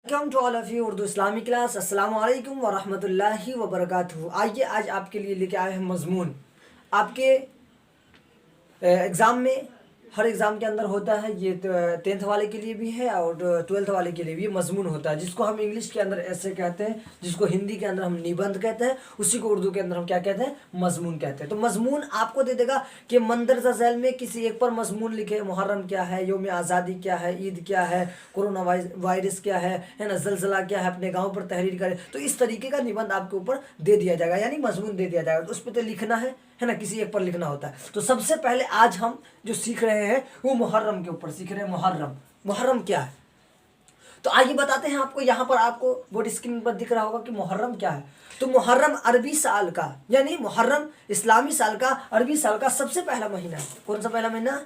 Welcome to all of you Urdu इस्लामी class. अस्सलाम वालेकुम वरहमतुल्लाहि वबरकातुहू। आइए आज आपके लिए लेके आए हैं मजमून। आपके एग्ज़ाम में हर एग्ज़ाम के अंदर होता है, ये 10th वाले के लिए भी है और 12th वाले के लिए भी मजमून होता है, जिसको हम इंग्लिश के अंदर ऐसे कहते हैं, जिसको हिंदी के अंदर हम निबंध कहते हैं, उसी को उर्दू के अंदर हम क्या कहते हैं, मजमून कहते हैं। तो मजमून आपको दे देगा कि मंदरजा झैल में किसी एक पर मजमून लिखे, मुहर्रम क्या है, यौम आज़ादी क्या है, ईद क्या है, कोरोना वायरस क्या है ना, जलजला क्या है, अपने गाँव पर तहरीर करे। तो इस तरीके का निबंध आपके ऊपर दे दिया जाएगा, यानी मजमून दे दिया जाएगा। तो उस पर तो लिखना है ना, किसी एक पर लिखना होता है। तो सबसे पहले आज हम जो सीख रहे हैं वो मुहर्रम के ऊपर सीख रहे हैं। मुहर्रम क्या है, तो आइए बताते हैं आपको। यहाँ पर आपको बोर्ड स्क्रीन पर दिख रहा होगा कि मुहर्रम क्या है। तो मुहर्रम अरबी साल का, यानी मुहर्रम इस्लामी साल का, अरबी साल का सबसे पहला महीना है। कौन सा पहला महीना?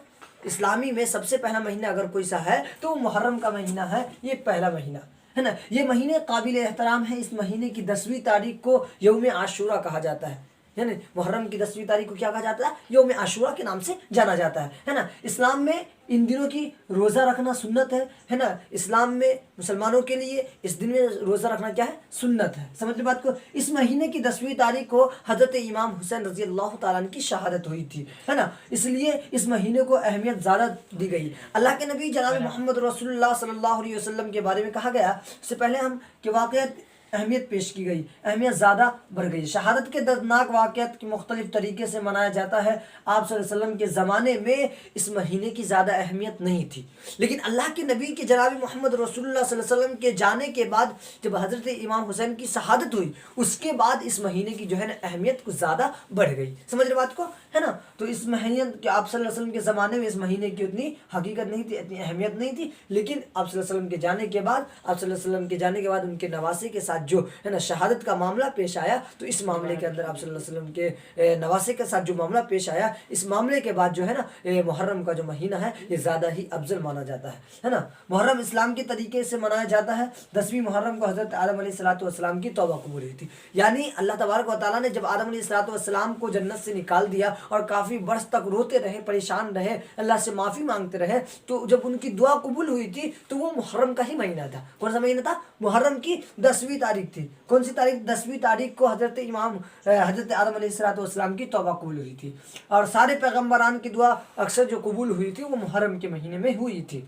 इस्लामी में सबसे पहला महीना अगर कोई सा है तो मुहर्रम का महीना है, ये पहला महीना है ना। ये महीने काबिल एहतराम है। इस महीने की 10वीं तारीख को यौम आशूरा कहा जाता है, यानी मुहर्रम की 10वीं तारीख को क्या कहा जाता है? यौम आशूरा के नाम से जाना जाता है ना। इस्लाम में इन दिनों की रोज़ा रखना सुन्नत है ना। इस्लाम में मुसलमानों के लिए इस दिन में रोज़ा रखना क्या है? सुन्नत है। समझ ली बात को। इस महीने की 10वीं तारीख को हज़रत इमाम हुसैन रज़ी अल्लाह ताला अन्हु की शहादत हुई थी, है ना। इसलिए इस महीने को अहमियत ज़्यादा दी गई। अल्लाह के नबी जनाब मोहम्मद रसूलुल्लाह सल्लल्लाहु अलैहि वसल्लम के बारे में कहा गया, उससे पहले हम कि वाक़यात अहमियत पेश की गई, अहमियत ज़्यादा बढ़ गई। शहादत के दर्दनाक वाक़यात की मुख्तलिफ तरीके से मनाया जाता है। आप सल्लल्लाहु अलैहि वसल्लम के ज़माने में इस महीने की ज़्यादा अहमियत नहीं थी, लेकिन अल्लाह के नबी के जनाब मोहम्मद रसूलुल्लाह सल्लल्लाहु अलैहि वसल्लम के जाने के बाद जब हज़रत इमाम हुसैन की शहादत हुई, उसके बाद इस महीने की जो है ना अहमियत कुछ ज़्यादा बढ़ गई। समझ रहे बात को, है ना। तो इस महीने के आप सल्लल्लाहु अलैहि वसल्लम के ज़माने में इस महीने की उतनी हकीकत नहीं थी, इतनी अहमियत नहीं थी, लेकिन आप सल्लल्लाहु अलैहि वसल्लम के जाने के बाद, आप सल्लल्लाहु अलैहि वसल्लम के जाने के बाद उनके नवासे के साथ जो है ना शहादत का मामला पेश आया, तो इस मामले के अंदर आप सल्लल्लाहु अलैहि वसल्लम के नवासे के साथ जो मामला पेश आया, इस मामले के बाद जो है ना मुहर्रम का जो महीना है ये ज़्यादा ही अफजल माना जाता है ना। मुहर्रम इस्लाम के तरीके से मनाया जाता है। 10वीं मुहर्रम को हज़रत आदम अलैहिस्सलाम की तौबा कबूल हुई थी, यानी अल्लाह तबारक व तआला ने जब आदम अलैहिस्सलाम को जन्नत से निकाल दिया और काफ़ी बरस तक रोते रहे, परेशान रहे, अल्लाह से माफ़ी मांगते रहे, तो जब उनकी दुआ कबूल हुई थी तो वो मुहर्रम का ही महीना था। कौन सा महीना था? मुहर्रम की 10वीं तारीख थी। कौन सी तारीख? 10वीं तारीख को हज़रत आदम अलैहिस्सलाम की तौबा कबूल हुई थी। और सारे पैगम्बरान की दुआ अक्सर जो कबूल हुई थी वो मुहर्रम के महीने में हुई थी।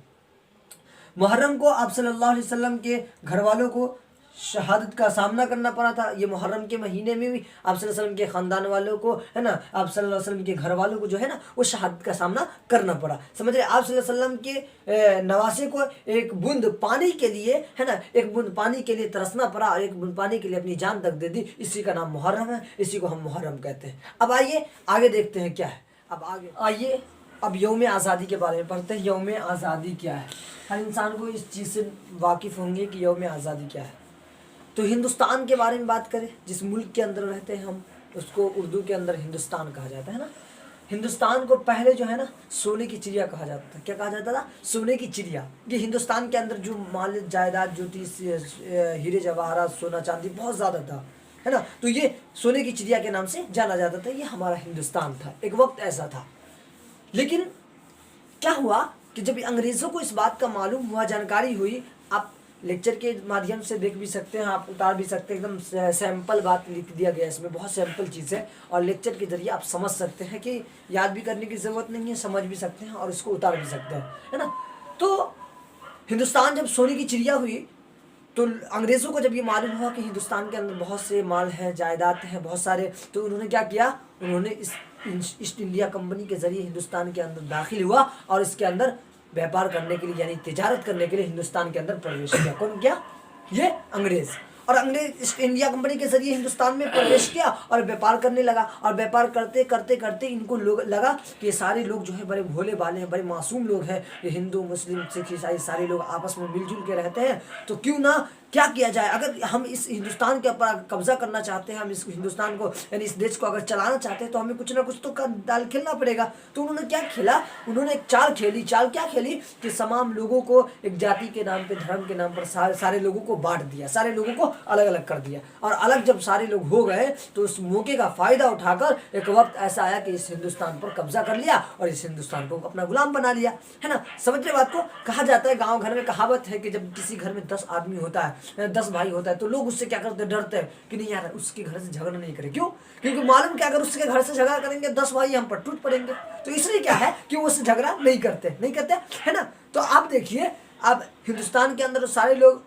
मुहर्रम को आप सल्लल्लाहु अलैहि वसल्लम के घर वालों को शहादत का सामना करना पड़ा था। ये मुहर्रम के महीने में भी आप सल्लल्लाहु अलैहि वसल्लम के ख़ानदान वालों को, है ना, आप सल्लल्लाहु अलैहि वसल्लम के घर वालों को जो है ना वो शहादत का सामना करना पड़ा। समझ रहे। आप सल्लल्लाहु अलैहि वसल्लम के नवासे को एक बूंद पानी के लिए, है ना, एक बूंद पानी के लिए तरसना पड़ा और एक बूंद पानी के लिए अपनी जान तक दे दी। इसी का नाम मुहर्रम है, इसी को हम मुहर्रम कहते हैं। अब आइए आगे देखते हैं क्या है। अब आगे आइए अब यौम आज़ादी के बारे में पढ़ते हैं। यौम आज़ादी क्या है? हर इंसान को इस चीज़ से वाकिफ़ होंगे कि यौम आज़ादी क्या है। तो हिंदुस्तान के बारे में बात करें, जिस मुल्क के अंदर रहते हैं हम, उसको उर्दू के अंदर हिंदुस्तान कहा जाता है ना। हिंदुस्तान को पहले जो है ना सोने की चिड़िया कहा जाता था। क्या कहा जाता था? सोने की चिड़िया। ये हिंदुस्तान के अंदर जो माल जायदाद जो थी, हीरे जवाहरात, सोना चांदी बहुत ज़्यादा था, है ना। तो ये सोने की चिड़िया के नाम से जाना जाता था। ये हमारा हिंदुस्तान था, एक वक्त ऐसा था। लेकिन क्या हुआ कि जब अंग्रेज़ों को इस बात का मालूम हुआ, जानकारी हुई, आप लेक्चर के माध्यम से देख भी सकते हैं, आप उतार भी सकते हैं, एकदम सैंपल बात लिख दिया गया, इसमें बहुत सैंपल चीज़ है और लेक्चर के ज़रिए आप समझ सकते हैं कि याद भी करने की ज़रूरत नहीं है, समझ भी सकते हैं और इसको उतार भी सकते हैं, है ना। तो हिंदुस्तान जब सोने की चिड़िया हुई तो अंग्रेज़ों को जब ये मालूम हुआ कि हिंदुस्तान के अंदर बहुत से माल हैं, जायदाद हैं बहुत सारे, तो उन्होंने क्या किया? उन्होंने इस ईस्ट इंडिया कंपनी के ज़रिए हिंदुस्तान के अंदर दाखिल हुआ और इसके अंदर व्यापार करने के लिए, यानी तिजारत करने के लिए हिंदुस्तान के अंदर प्रवेश किया। कौन किया? ये अंग्रेज़। और अंग्रेज ईस्ट इंडिया कंपनी के ज़रिए हिंदुस्तान में प्रवेश किया और व्यापार करने लगा। और व्यापार करते करते करते इनको लोग लगा कि ये सारे लोग जो है बड़े भोले भाले हैं, बड़े मासूम लोग हैं, ये हिंदू मुस्लिम सिख ईसाई सारे लोग आपस में मिलजुल के रहते हैं, तो क्यों ना क्या किया जाए। अगर हम इस हिंदुस्तान के ऊपर कब्जा करना चाहते हैं, हम इस हिंदुस्तान को यानी इस देश को अगर चलाना चाहते हैं, तो हमें कुछ ना कुछ तो दाल खेलना पड़ेगा। तो उन्होंने क्या खेला, उन्होंने एक चाल खेली। चाल क्या खेली कि तमाम लोगों को एक जाति के नाम पे, धर्म के नाम पर सारे लोगों को बांट दिया, सारे लोगों को अलग अलग कर दिया। और अलग जब सारे लोग हो गए तो उस मौके का फायदा उठाकर एक वक्त ऐसा आया कि इस हिंदुस्तान पर कब्जा कर लिया और इस हिंदुस्तान को अपना गुलाम बना लिया, है ना। समझ रहे बात को। कहा जाता है, गांव घर में कहावत है कि जब किसी घर में 10 आदमी होता है, 10 भाई होता है, तो लोग उससे क्या करते हैं, डरते हैं कि नहीं यार उसके घर से झगड़ा नहीं करें। क्यों? क्योंकि मालूम कि अगर उसके घर से झगड़ा करेंगे 10 भाई हम पर टूट पड़ेंगे। तो इसलिए क्या है कि वो उससे झगड़ा नहीं करते, है ना। तो आप देखिए, अब हिंदुस्तान के अंदर सारे लोग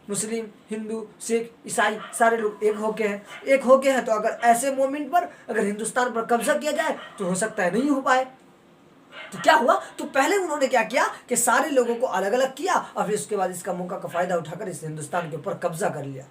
मुस्लिम, हिंदू, सिख, ईसाई सारे लोग एक होके हैं। तो अगर ऐसे मोमेंट पर अगर हिंदुस्तान पर कब्जा किया जाए तो हो सकता है नहीं हो पाए। तो क्या हुआ, तो पहले उन्होंने क्या किया कि सारे लोगों को अलग अलग किया और फिर उसके बाद इसका मौका का फायदा उठाकर इस हिंदुस्तान के ऊपर कब्जा कर लिया।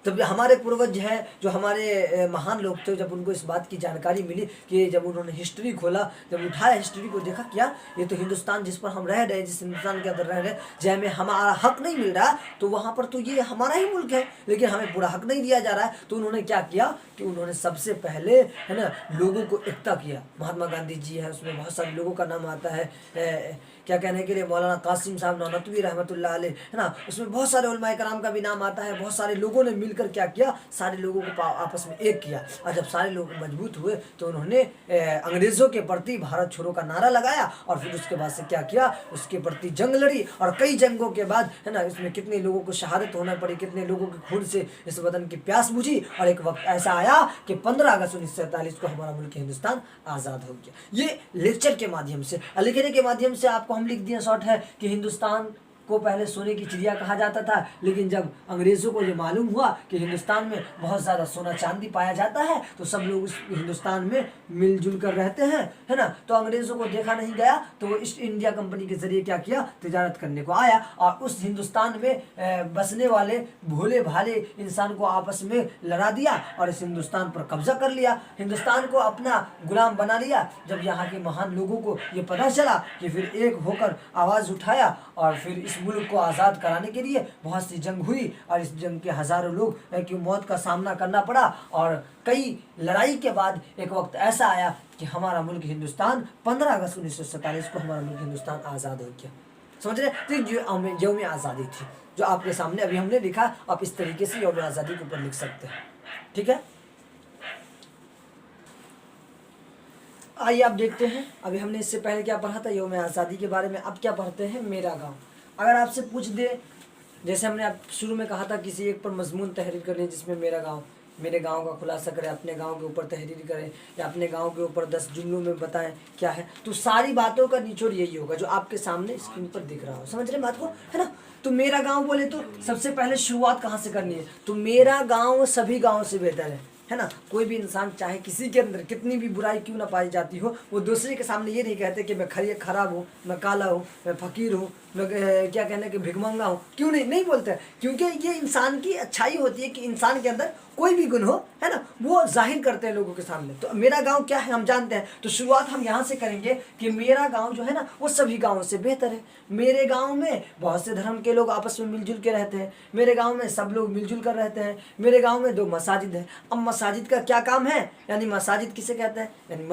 तब हमारे पूर्वज हैं, जो हमारे महान लोग थे, जब उनको इस बात की जानकारी मिली कि जब उन्होंने हिस्ट्री खोला, जब उठाया हिस्ट्री को, देखा क्या ये तो हिंदुस्तान जिस पर हम रह रहे हैं, जिस हिंदुस्तान के अंदर रह रहे हैं, जहाँ में हमारा हक नहीं मिल रहा, तो वहाँ पर तो ये हमारा ही मुल्क है लेकिन हमें पूरा हक नहीं दिया जा रहा है। तो उन्होंने क्या किया कि उन्होंने सबसे पहले, है ना, लोगों को एकता किया। महात्मा गांधी जी है, उसमें बहुत सारे लोगों का नाम आता है, क्या कहने के लिए मौलाना कासिम साहब नौनतवी रहमतुल्लाह अलैह, है ना, उसमें बहुत सारे उलमाए कराम का भी नाम आता है। बहुत सारे लोगों ने मिलकर क्या किया, सारे लोगों को आपस में एक किया। और जब सारे लोग मजबूत हुए तो उन्होंने अंग्रेज़ों के प्रति भारत छोड़ो का नारा लगाया और फिर उसके बाद से क्या किया, उसके प्रति जंग लड़ी। और कई जंगों के बाद, है ना, इसमें कितने लोगों को शहादत होना पड़ी, कितने लोगों के खून से इस वतन की प्यास बुझी। और एक वक्त ऐसा आया कि 15 अगस्त 1947 को हमारा मुल्क हिंदुस्तान आज़ाद हो गया। ये लेक्चर के माध्यम से, लिखने के माध्यम से आपको हम लिख दिया शॉर्ट है कि हिंदुस्तान को पहले सोने की चिड़िया कहा जाता था, लेकिन जब अंग्रेज़ों को ये मालूम हुआ कि हिंदुस्तान में बहुत ज़्यादा सोना चांदी पाया जाता है, तो सब लोग उस हिंदुस्तान में मिलजुल कर रहते हैं, है ना। तो अंग्रेज़ों को देखा नहीं गया, तो वो ईस्ट इंडिया कंपनी के ज़रिए क्या किया, तिजारत करने को आया और उस हिंदुस्तान में बसने वाले भोले भाले इंसान को आपस में लड़ा दिया और इस हिंदुस्तान पर कब्जा कर लिया, हिंदुस्तान को अपना गुलाम बना लिया। जब यहाँ के महान लोगों को ये पता चला कि फिर एक होकर आवाज़ उठाया और फिर इस मुल्क को आज़ाद कराने के लिए बहुत सी जंग हुई और इस जंग के हज़ारों लोग की मौत का सामना करना पड़ा। और कई लड़ाई के बाद एक वक्त ऐसा आया कि हमारा मुल्क हिंदुस्तान 15 अगस्त 1947 को हमारा मुल्क हिंदुस्तान आज़ाद हो गया। समझ रहे? तो यौम आज़ादी थी जो आपके सामने अभी हमने लिखा। आप इस तरीके से यौम आज़ादी के ऊपर लिख सकते हैं, ठीक है। आइए आप देखते हैं, अभी हमने इससे पहले क्या पढ़ा था यौम आज़ादी के बारे में, अब क्या पढ़ते हैं मेरा गाँव। अगर आपसे पूछ दे, जैसे हमने आप शुरू में कहा था, किसी एक पर मजमून तहरीर करें जिसमें मेरे गांव का खुलासा करें, अपने गांव के ऊपर तहरीर करें या अपने गांव के ऊपर 10 जुमलों में बताएं क्या है, तो सारी बातों का निचोड़ यही होगा जो आपके सामने स्क्रीन पर दिख रहा हो। समझ रहे बात को, है ना। तो मेरा गांव बोले तो सबसे पहले शुरुआत कहाँ से करनी है, तो मेरा गाँव सभी गाँव से बेहतर है ना। कोई भी इंसान चाहे किसी के अंदर कितनी भी बुराई क्यों ना पाई जाती हो, वो दूसरे के सामने ये नहीं कहते कि मैं खराब हूँ, मैं काला हूँ, मैं फ़कीर हूँ, मैं क्या कहने कि भिखमंगा हूँ, क्यों नहीं बोलते। क्योंकि ये इंसान की अच्छाई होती है कि इंसान के अंदर कोई भी गुण हो, है ना, वो जाहिर करते हैं लोगों के सामने। तो मेरा गांव क्या है हम जानते हैं। तो शुरुआत हम यहाँ से करेंगे कि मेरा गांव जो है ना वो सभी गाँवों से बेहतर है। मेरे गांव में बहुत से धर्म के लोग आपस में मिलजुल के रहते हैं, मेरे गांव में सब लोग मिलजुल कर रहते हैं। मेरे गांव में 2 मसाजिद है। अब मसाजिद का क्या काम है, यानी मसाजिद किसे कहते हैं, यानी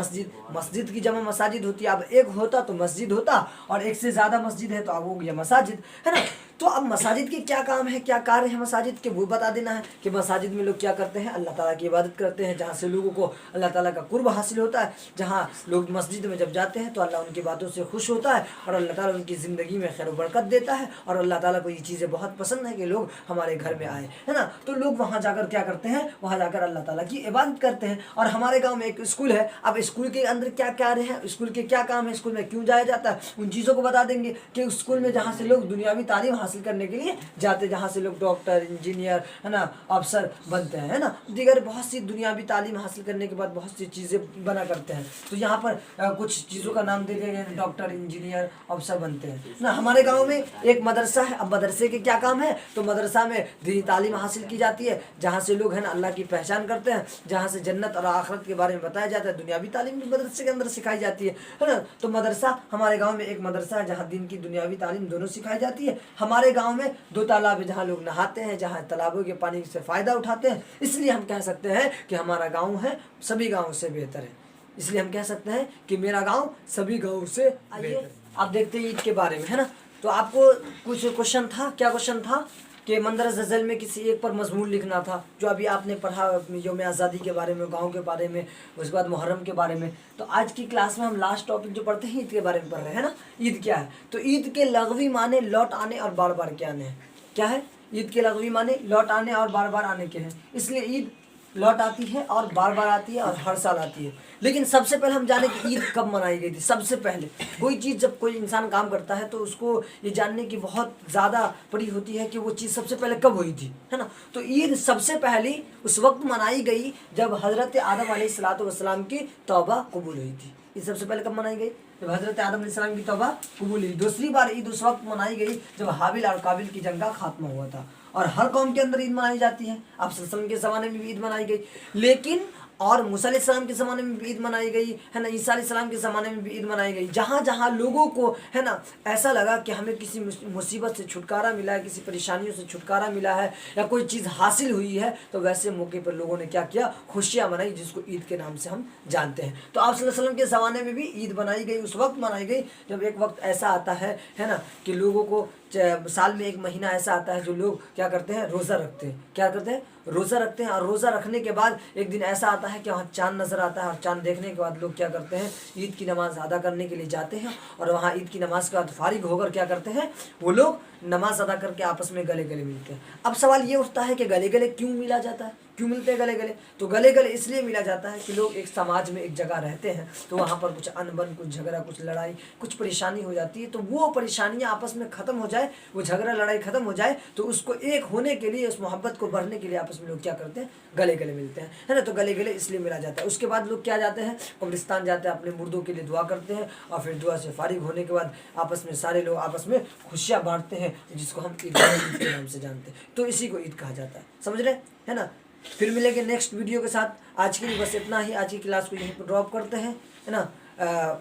मस्जिद की जमा मसाजिद होती है। अब एक होता तो मस्जिद होता और एक से ज़्यादा मस्जिद है तो अब हो गया मसाजिद, है ना। तो अब मसाजिद के क्या काम है, क्या कार्य है मसाजिद के, वो बता देना है कि मसाजिद में लोग क्या करते हैं, अल्लाह ताला की इबादत करते हैं, जहाँ से लोगों को अल्लाह ताला का कुर्ब हासिल होता है। जहाँ लोग मस्जिद में जब जाते हैं तो अल्लाह उनकी बातों से खुश होता है और अल्लाह ताला उनकी ज़िंदगी में खैर बरकत देता है और अल्लाह ताला को ये चीज़ें बहुत पसंद है कि लोग हमारे घर में आए, है ना। तो लोग वहाँ जाकर क्या करते हैं, वहाँ जाकर अल्लाह ताला की इबादत करते हैं। और हमारे गाँव में एक स्कूल है। अब स्कूल के अंदर क्या कार्य है, स्कूल के क्या काम है, स्कूल में क्यों जाया जाता है, उन चीज़ों को बता देंगे कि स्कूल में जहाँ से लोग दुनियावी तालीम हासिल करने के लिए जाते, जहाँ से लोग डॉक्टर, इंजीनियर, है ना, अफसर बनते हैं, है ना, दीगर बहुत सी दुनियावी तालीम हासिल करने के बाद बहुत सी चीज़ें बना करते हैं। तो यहाँ पर कुछ चीज़ों का नाम दे दिया गया, डॉक्टर, इंजीनियर, अफसर बनते हैं ना। हमारे गाँव में एक मदरसा है। अब मदरसे के क्या काम है, तो मदरसा में दीनी तालीम हासिल की जाती है, जहाँ से लोग, है ना, अल्लाह की पहचान करते हैं, जहाँ से जन्नत और आखिरत के बारे में बताया जाता है। दुनियावी तालीम भी मदरसे के अंदर सिखाई जाती है ना। तो मदरसा, हमारे गाँव में एक मदरसा है जहाँ दीन की दुनियावी तालीम दोनों सिखाई जाती है। हमारे हमारे गांव में 2 तालाब है जहाँ लोग नहाते हैं, जहाँ तालाबों के पानी से फ़ायदा उठाते हैं, इसलिए हम कह सकते हैं कि हमारा गांव है सभी गाँव से बेहतर है। इसलिए हम कह सकते हैं कि मेरा गांव सभी गाँव से बेहतर है। आप देखते हैं ईद के बारे में, है ना। तो आपको कुछ क्वेश्चन था, क्या क्वेश्चन था कि मंदर ज़ल्ज़ल में किसी एक पर मजमून लिखना था, जो अभी आपने पढ़ा यौम आज़ादी के बारे में, गांव के बारे में, उसके बाद मुहर्रम के बारे में। तो आज की क्लास में हम लास्ट टॉपिक जो पढ़ते हैं ईद के बारे में पढ़ रहे हैं ना। ईद क्या है? तो ईद के लग़वी माने लौट आने और बार बार के आने हैं। क्या है? ईद के लग़वी माने लौट आने और बार बार आने के हैं। इसलिए ईद लौट आती है और बार बार आती है और हर साल आती है। लेकिन सबसे पहले हम जाने कि ईद कब मनाई गई थी। सबसे पहले कोई चीज़ जब कोई इंसान काम करता है तो उसको ये जानने की बहुत ज़्यादा पड़ी होती है कि वो चीज़ सबसे पहले कब हुई थी, है ना। तो ईद सबसे पहली उस वक्त मनाई गई जब हज़रत आदम अलैहिस्सलाम की तौबा कबूल हुई थी। ईद सबसे पहले कब मनाई गई? जब हज़रत आदम अलैहिस्सलाम की तौबा कबूल हुई। दूसरी बार ईद उस वक्त मनाई गई जब हाबिल और काबिल की जंग का खात्मा हुआ था। और हर कौम के अंदर ईद मनाई जाती है। आप सल्लल्लाहु अलैहि वसल्लम के ज़माने में भी ईद मनाई गई, लेकिन और मूसा अलैहिस्सलाम के ज़माने में भी ईद मनाई गई, है ना। ईसा अलैहिस्सलाम के ज़माने में भी ईद मनाई गई। जहाँ जहाँ लोगों को, है ना, ऐसा लगा कि हमें किसी मुसीबत से छुटकारा मिला है, किसी परेशानियों से छुटकारा मिला है, या कोई चीज़ हासिल हुई है, तो वैसे मौके पर लोगों ने क्या किया? खुशियाँ मनाई, जिसको ईद के नाम से हम जानते हैं। तो आप सल्लल्लाहु अलैहि वसल्लम के ज़माने में भी ईद मनाई गई, उस वक्त मनाई गई जब एक वक्त ऐसा आता है ना, कि लोगों को साल में एक महीना ऐसा आता है जो लोग क्या करते हैं? रोज़ा रखते हैं। क्या करते हैं? रोज़ा रखते हैं। और रोज़ा रखने के बाद एक दिन ऐसा आता है कि वहाँ चाँद नज़र आता है, और चाँद देखने के बाद लोग क्या करते हैं? ईद की नमाज़ अदा करने के लिए जाते हैं, और वहाँ ईद की नमाज़ के बाद फारिग होकर क्या करते हैं? वो लोग नमाज़ अदा करके आपस में गले गले मिलते हैं। अब सवाल ये उठता है कि गले गले क्यों मिला जाता है? क्यों मिलते हैं गले गले? तो गले गले इसलिए मिला जाता है कि लोग एक समाज में एक जगह रहते हैं, तो वहाँ पर कुछ अनबन, कुछ झगड़ा, कुछ लड़ाई, कुछ परेशानी हो जाती है। तो वो परेशानियाँ आपस में ख़त्म हो जाए, वो झगड़ा लड़ाई ख़त्म हो जाए, तो उसको एक होने के लिए, उस मोहब्बत को बढ़ने के लिए आपस में लोग क्या करते हैं? गले गले मिलते हैं, है ना। तो गले गले इसलिए मिला जाता है। उसके बाद लोग क्या जाते हैं? कब्रिस्तान जाते हैं, अपने मुर्दों के लिए दुआ करते हैं, और फिर दुआ से फारिग होने के बाद आपस में सारे लोग आपस में खुशियाँ बांटते हैं, जिसको हम ईद के नाम से जानते हैं। तो इसी को ईद कहा जाता है, समझ रहे हैं ना। फिर मिलेंगे नेक्स्ट वीडियो के साथ। आज के लिए बस इतना ही। आज की क्लास को यहीं पर ड्रॉप करते हैं, है ना।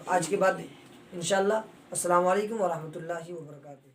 आज के बाद इंशाल्लाह। अस्सलाम वालेकुम व रहमतुल्लाहि व बरकातहू।